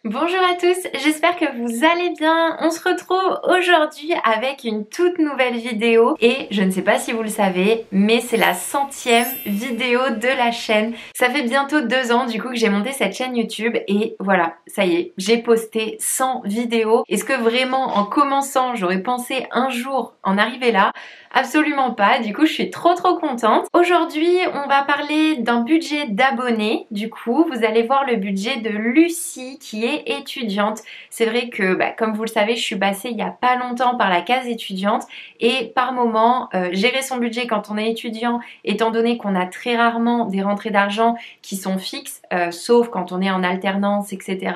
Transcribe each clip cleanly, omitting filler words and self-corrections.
Bonjour à tous, j'espère que vous allez bien. On se retrouve aujourd'hui avec une toute nouvelle vidéo et je ne sais pas si vous le savez, mais c'est la 100e vidéo de la chaîne. Ça fait bientôt 2 ans du coup que j'ai monté cette chaîne YouTube et voilà, ça y est, j'ai posté 100 vidéos. Est-ce que vraiment en commençant, j'aurais pensé un jour en arriver là? Absolument pas, du coup je suis trop contente. Aujourd'hui on va parler d'un budget d'abonnés. Du coup vous allez voir le budget de Lucie qui est étudiante. C'est vrai que comme vous le savez je suis passée il y a pas longtemps par la case étudiante et par moment gérer son budget quand on est étudiant, étant donné qu'on a très rarement des rentrées d'argent qui sont fixes, sauf quand on est en alternance, etc.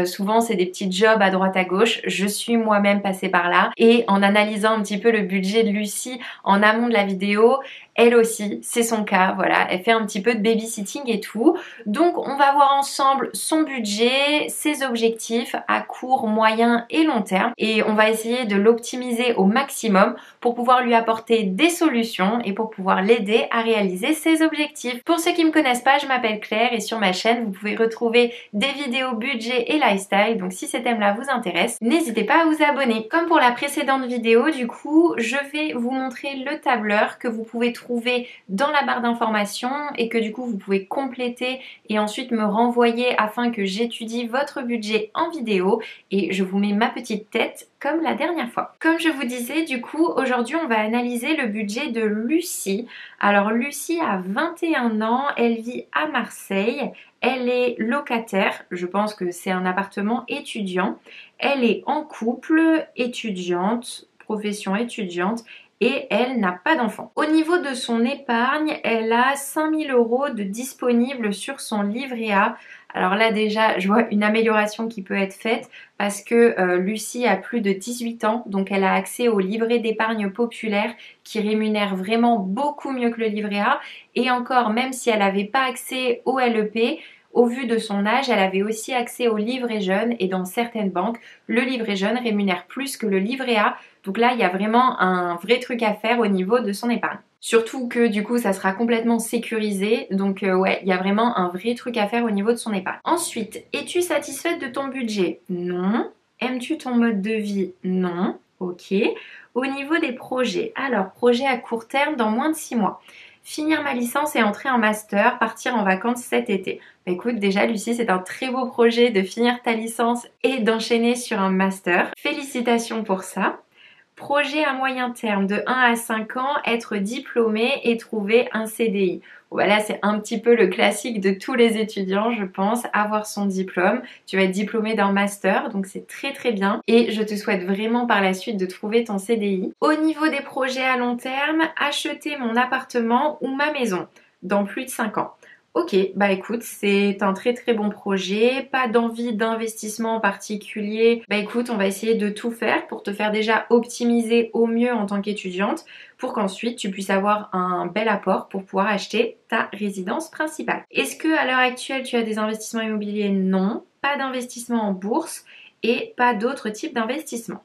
Souvent c'est des petits jobs à droite à gauche. Je suis moi-même passée par là et en analysant un petit peu le budget de Lucie en amont de la vidéo, elle aussi, c'est son cas, voilà, elle fait un petit peu de babysitting et tout. Donc on va voir ensemble son budget, ses objectifs à court, moyen et long terme et on va essayer de l'optimiser au maximum pour pouvoir lui apporter des solutions et pour pouvoir l'aider à réaliser ses objectifs. Pour ceux qui ne me connaissent pas, je m'appelle Claire et sur ma chaîne, vous pouvez retrouver des vidéos budget et lifestyle. Donc si ces thèmes-là vous intéressent, n'hésitez pas à vous abonner. Comme pour la précédente vidéo, du coup, je vais vous montrer le tableur que vous pouvez trouver dans la barre d'informations et que du coup vous pouvez compléter et ensuite me renvoyer afin que j'étudie votre budget en vidéo et je vous mets ma petite tête comme la dernière fois. Comme je vous disais, du coup, aujourd'hui on va analyser le budget de Lucie. Alors Lucie a 21 ans, elle vit à Marseille, elle est locataire, je pense que c'est un appartement étudiant, elle est en couple, étudiante, profession étudiante et elle n'a pas d'enfant. Au niveau de son épargne, elle a 5000 € de disponible sur son livret A. Alors là déjà, je vois une amélioration qui peut être faite parce que Lucie a plus de 18 ans, donc elle a accès au livret d'épargne populaire qui rémunère vraiment beaucoup mieux que le livret A. Et encore, même si elle n'avait pas accès au LEP, au vu de son âge, elle avait aussi accès au livret jeune et dans certaines banques, le livret jeune rémunère plus que le livret A. Donc là, il y a vraiment un vrai truc à faire au niveau de son épargne. Surtout que du coup, ça sera complètement sécurisé. Donc ouais, il y a vraiment un vrai truc à faire au niveau de son épargne. Ensuite, es-tu satisfaite de ton budget? Non. Aimes-tu ton mode de vie? Non. Ok. Au niveau des projets, alors projet à court terme dans moins de 6 mois. Finir ma licence et entrer en master, partir en vacances cet été. Écoute, déjà Lucie, c'est un très beau projet de finir ta licence et d'enchaîner sur un master. Félicitations pour ça. Projet à moyen terme de 1 à 5 ans, être diplômé et trouver un CDI. Voilà, c'est un petit peu le classique de tous les étudiants, je pense, avoir son diplôme. Tu vas être diplômé d'un master, donc c'est très bien. Et je te souhaite vraiment par la suite de trouver ton CDI. Au niveau des projets à long terme, acheter mon appartement ou ma maison dans plus de 5 ans. Ok, bah écoute, c'est un très bon projet, pas d'envie d'investissement en particulier. Bah écoute, on va essayer de tout faire pour te faire déjà optimiser au mieux en tant qu'étudiante pour qu'ensuite tu puisses avoir un bel apport pour pouvoir acheter ta résidence principale. Est-ce que à l'heure actuelle tu as des investissements immobiliers? Non, pas d'investissement en bourse et pas d'autres types d'investissements.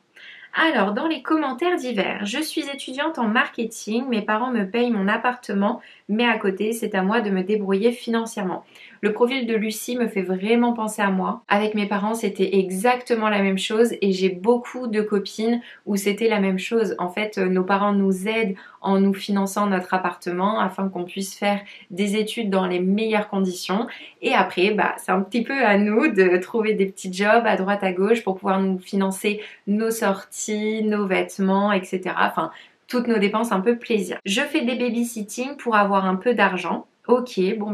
Alors, dans les commentaires divers, je suis étudiante en marketing, mes parents me payent mon appartement, mais à côté, c'est à moi de me débrouiller financièrement. Le profil de Lucie me fait vraiment penser à moi. Avec mes parents, c'était exactement la même chose et j'ai beaucoup de copines où c'était la même chose. En fait, nos parents nous aident en nous finançant notre appartement afin qu'on puisse faire des études dans les meilleures conditions. Et après, c'est un petit peu à nous de trouver des petits jobs à droite à gauche pour pouvoir nous financer nos sorties, nos vêtements, etc. Enfin, toutes nos dépenses un peu plaisir. Je fais des babysitting pour avoir un peu d'argent. Ok, bon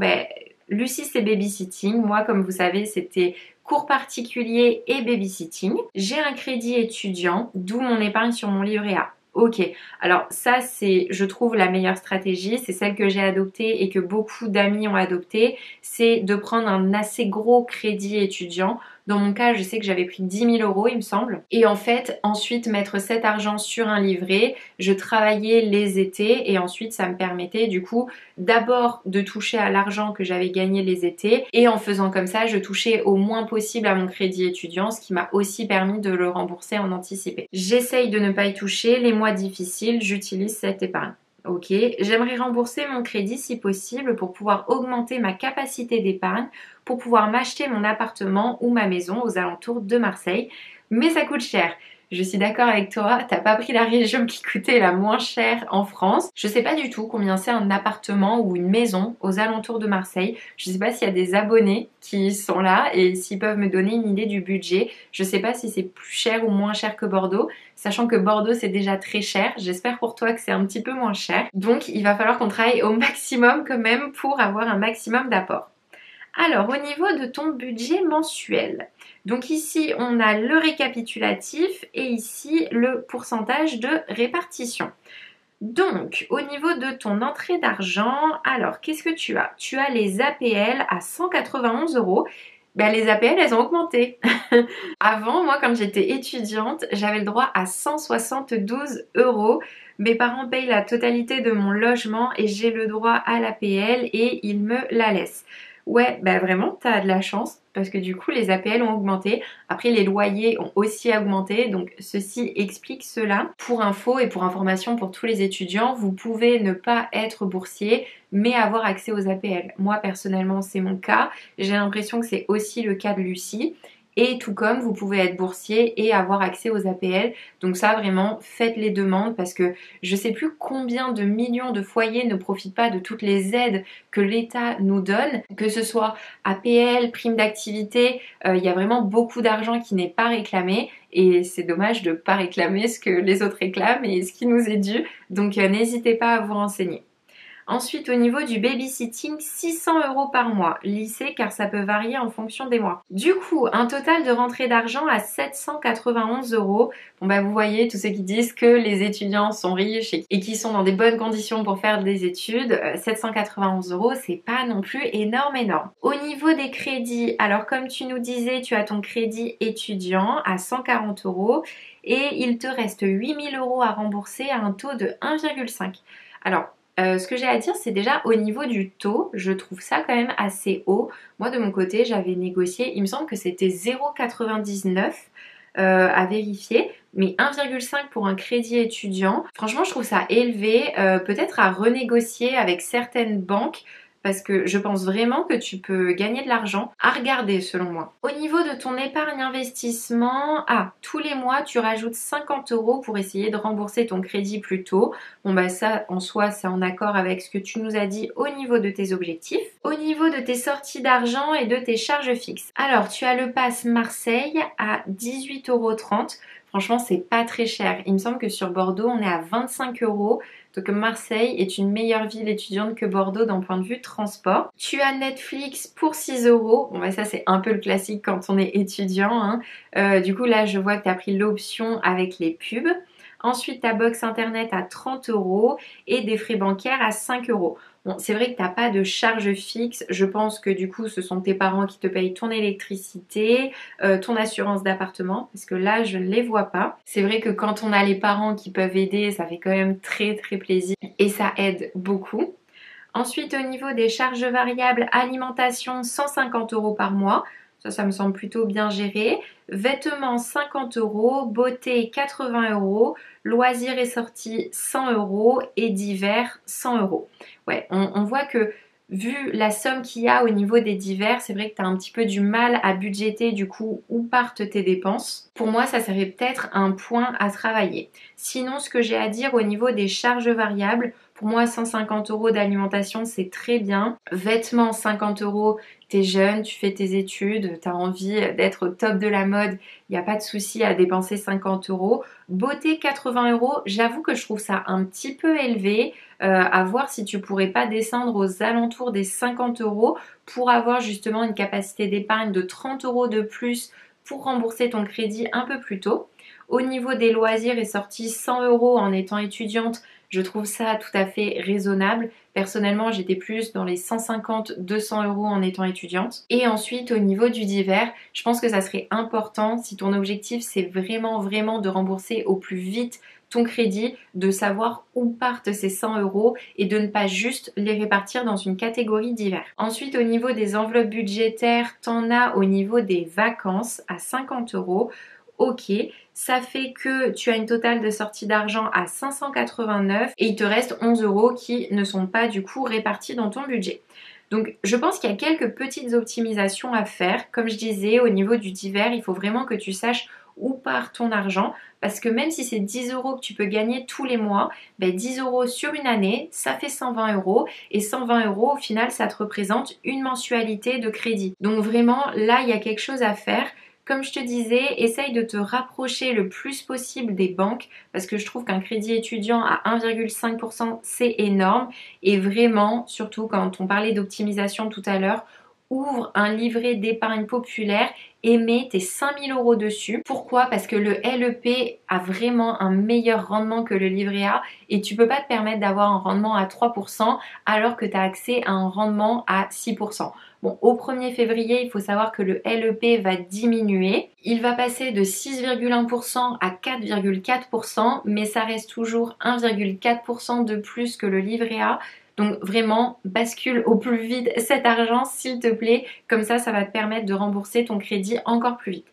Lucie c'est babysitting. Moi, comme vous savez, c'était cours particuliers et babysitting. J'ai un crédit étudiant, d'où mon épargne sur mon livret A. Ok, alors ça c'est, je trouve, la meilleure stratégie, c'est celle que j'ai adoptée et que beaucoup d'amis ont adoptée, c'est de prendre un assez gros crédit étudiant. Dans mon cas, je sais que j'avais pris 10 000 € il me semble. Et en fait, ensuite mettre cet argent sur un livret, je travaillais les étés et ensuite ça me permettait du coup d'abord de toucher à l'argent que j'avais gagné les étés et en faisant comme ça, je touchais au moins possible à mon crédit étudiant, ce qui m'a aussi permis de le rembourser en anticipé. J'essaye de ne pas y toucher, les mois difficiles, j'utilise cette épargne. Ok, j'aimerais rembourser mon crédit si possible pour pouvoir augmenter ma capacité d'épargne, pour pouvoir m'acheter mon appartement ou ma maison aux alentours de Marseille. Mais ça coûte cher. Je suis d'accord avec toi, t'as pas pris la région qui coûtait la moins chère en France. Je sais pas du tout combien c'est un appartement ou une maison aux alentours de Marseille. Je sais pas s'il y a des abonnés qui sont là et s'ils peuvent me donner une idée du budget. Je sais pas si c'est plus cher ou moins cher que Bordeaux, sachant que Bordeaux c'est déjà très cher. J'espère pour toi que c'est un petit peu moins cher. Donc il va falloir qu'on travaille au maximum quand même pour avoir un maximum d'apport. Alors, au niveau de ton budget mensuel, donc ici, on a le récapitulatif et ici, le pourcentage de répartition. Donc, au niveau de ton entrée d'argent, alors, qu'est-ce que tu as? Tu as les APL à 191 euros. Ben, les APL, elles ont augmenté. Avant, moi, quand j'étais étudiante, j'avais le droit à 172 euros. Mes parents payent la totalité de mon logement et j'ai le droit à l'APL et ils me la laissent. Ouais, bah vraiment, t'as de la chance parce que du coup, les APL ont augmenté. Après, les loyers ont aussi augmenté. Donc, ceci explique cela. Pour info et pour information pour tous les étudiants, vous pouvez ne pas être boursier mais avoir accès aux APL. Moi, personnellement, c'est mon cas. J'ai l'impression que c'est aussi le cas de Lucie. Et tout comme vous pouvez être boursier et avoir accès aux APL. Donc ça, vraiment, faites les demandes parce que je sais plus combien de millions de foyers ne profitent pas de toutes les aides que l'État nous donne, que ce soit APL, prime d'activité, il y a vraiment beaucoup d'argent qui n'est pas réclamé et c'est dommage de ne pas réclamer ce que les autres réclament et ce qui nous est dû. Donc n'hésitez pas à vous renseigner. Ensuite, au niveau du babysitting, 600 euros par mois, lycée car ça peut varier en fonction des mois. Du coup, un total de rentrée d'argent à 791 euros. Bon bah vous voyez, tous ceux qui disent que les étudiants sont riches et qui sont dans des bonnes conditions pour faire des études, 791 euros, c'est pas non plus énorme. Au niveau des crédits, alors comme tu nous disais, tu as ton crédit étudiant à 140 euros et il te reste 8000 euros à rembourser à un taux de 1,5. Alors, ce que j'ai à dire, c'est déjà au niveau du taux, je trouve ça quand même assez haut. Moi, de mon côté, j'avais négocié, il me semble que c'était 0,99 à vérifier, mais 1,5 pour un crédit étudiant. Franchement, je trouve ça élevé, peut-être à renégocier avec certaines banques. Parce que je pense vraiment que tu peux gagner de l'argent à regarder selon moi. Au niveau de ton épargne investissement, tous les mois tu rajoutes 50 euros pour essayer de rembourser ton crédit plus tôt. Bon bah ça en soi c'est en accord avec ce que tu nous as dit au niveau de tes objectifs. Au niveau de tes sorties d'argent et de tes charges fixes. Alors tu as le pass Marseille à 18,30 euros. Franchement c'est pas très cher. Il me semble que sur Bordeaux on est à 25 euros. Donc Marseille est une meilleure ville étudiante que Bordeaux d'un point de vue transport. Tu as Netflix pour 6 euros. Bon bah ça c'est un peu le classique quand on est étudiant, hein. Du coup là je vois que tu as pris l'option avec les pubs. Ensuite ta box internet à 30 euros et des frais bancaires à 5 euros. Bon, c'est vrai que tu n'as pas de charge fixe. Je pense que du coup, ce sont tes parents qui te payent ton électricité, ton assurance d'appartement, parce que là, je ne les vois pas. C'est vrai que quand on a les parents qui peuvent aider, ça fait quand même très très plaisir et ça aide beaucoup. Ensuite, au niveau des charges variables, alimentation, 150 euros par mois. Ça me semble plutôt bien géré. Vêtements, 50 euros. Beauté, 80 euros. Loisirs et sorties, 100 euros. Et divers, 100 euros. Ouais, on voit que vu la somme qu'il y a au niveau des divers, c'est vrai que tu as un petit peu du mal à budgéter du coup où partent tes dépenses. Pour moi, ça serait peut-être un point à travailler. Sinon, ce que j'ai à dire au niveau des charges variables, pour moi, 150 euros d'alimentation, c'est très bien. Vêtements, 50 euros, t'es jeune, tu fais tes études, t'as envie d'être au top de la mode, il n'y a pas de souci à dépenser 50 euros. Beauté, 80 euros, j'avoue que je trouve ça un petit peu élevé. À voir si tu pourrais pas descendre aux alentours des 50 euros pour avoir justement une capacité d'épargne de 30 euros de plus pour rembourser ton crédit un peu plus tôt. Au niveau des loisirs et sorties, 100 euros en étant étudiante, je trouve ça tout à fait raisonnable. Personnellement, j'étais plus dans les 150-200 euros en étant étudiante. Et ensuite, au niveau du divers, je pense que ça serait important, si ton objectif c'est vraiment de rembourser au plus vite ton crédit, de savoir où partent ces 100 euros et de ne pas juste les répartir dans une catégorie divers. Ensuite, au niveau des enveloppes budgétaires, t'en as au niveau des vacances à 50 euros. ok. Ça fait que tu as une totale de sortie d'argent à 589 et il te reste 11 € qui ne sont pas du coup répartis dans ton budget. Donc je pense qu'il y a quelques petites optimisations à faire. Comme je disais, au niveau du divers, il faut vraiment que tu saches où part ton argent parce que même si c'est 10 € que tu peux gagner tous les mois, 10 € sur une année, ça fait 120 € et 120 € au final, ça te représente une mensualité de crédit. Donc vraiment, là, il y a quelque chose à faire. Comme je te disais, essaye de te rapprocher le plus possible des banques parce que je trouve qu'un crédit étudiant à 1,5% c'est énorme et vraiment, surtout quand on parlait d'optimisation tout à l'heure, ouvre un livret d'épargne populaire et mets tes 5000 € dessus. Pourquoi? Parce que le LEP a vraiment un meilleur rendement que le livret A et tu peux pas te permettre d'avoir un rendement à 3% alors que tu as accès à un rendement à 6%. Bon, au 1er février, il faut savoir que le LEP va diminuer. Il va passer de 6,1% à 4,4%, mais ça reste toujours 1,4% de plus que le livret A. Donc vraiment, bascule au plus vite cet argent, s'il te plaît. Comme ça va te permettre de rembourser ton crédit encore plus vite.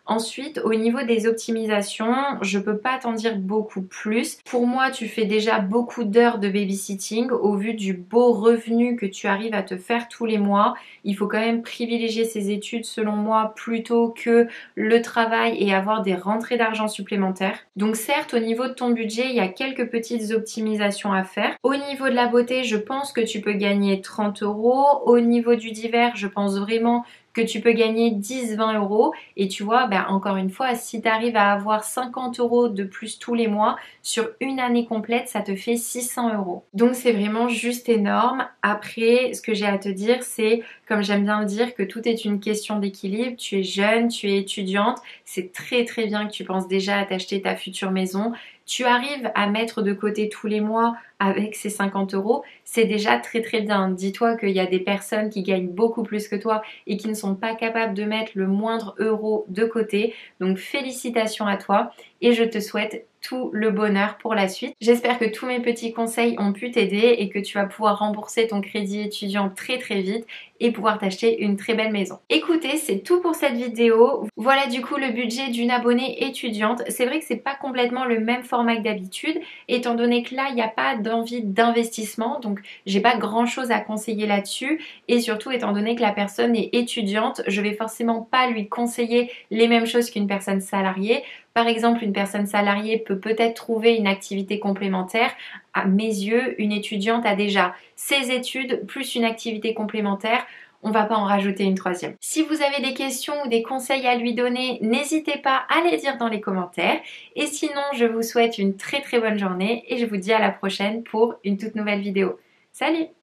Ensuite, au niveau des optimisations, je peux pas t'en dire beaucoup plus. Pour moi, tu fais déjà beaucoup d'heures de babysitting au vu du beau revenu que tu arrives à te faire tous les mois. Il faut quand même privilégier ces études selon moi plutôt que le travail et avoir des rentrées d'argent supplémentaires. Donc certes, au niveau de ton budget, il y a quelques petites optimisations à faire. Au niveau de la beauté, je pense que tu peux gagner 30 €. Au niveau du divers, je pense vraiment que tu peux gagner 10-20 € et tu vois, encore une fois, si tu arrives à avoir 50 € de plus tous les mois sur une année complète, ça te fait 600 €. Donc c'est vraiment juste énorme. Après, ce que j'ai à te dire, c'est, comme j'aime bien le dire, que tout est une question d'équilibre. Tu es jeune, tu es étudiante, c'est très très bien que tu penses déjà à t'acheter ta future maison. Tu arrives à mettre de côté tous les mois avec ces 50 €, c'est déjà très très bien. Dis-toi qu'il y a des personnes qui gagnent beaucoup plus que toi et qui ne sont pas capables de mettre le moindre euro de côté. Donc félicitations à toi et je te souhaite tout le bonheur pour la suite. J'espère que tous mes petits conseils ont pu t'aider et que tu vas pouvoir rembourser ton crédit étudiant très très vite et pouvoir t'acheter une très belle maison. Écoutez, c'est tout pour cette vidéo. Voilà du coup le budget d'une abonnée étudiante. C'est vrai que c'est pas complètement le même format que d'habitude, étant donné que là, il n'y a pas d'envie d'investissement, donc j'ai pas grand chose à conseiller là-dessus et surtout étant donné que la personne est étudiante, je vais forcément pas lui conseiller les mêmes choses qu'une personne salariée. Par exemple, une personne salariée peut peut-être trouver une activité complémentaire. À mes yeux, une étudiante a déjà ses études plus une activité complémentaire. On va pas en rajouter une troisième. Si vous avez des questions ou des conseils à lui donner, n'hésitez pas à les dire dans les commentaires. Et sinon, je vous souhaite une très très bonne journée et je vous dis à la prochaine pour une toute nouvelle vidéo. Salut!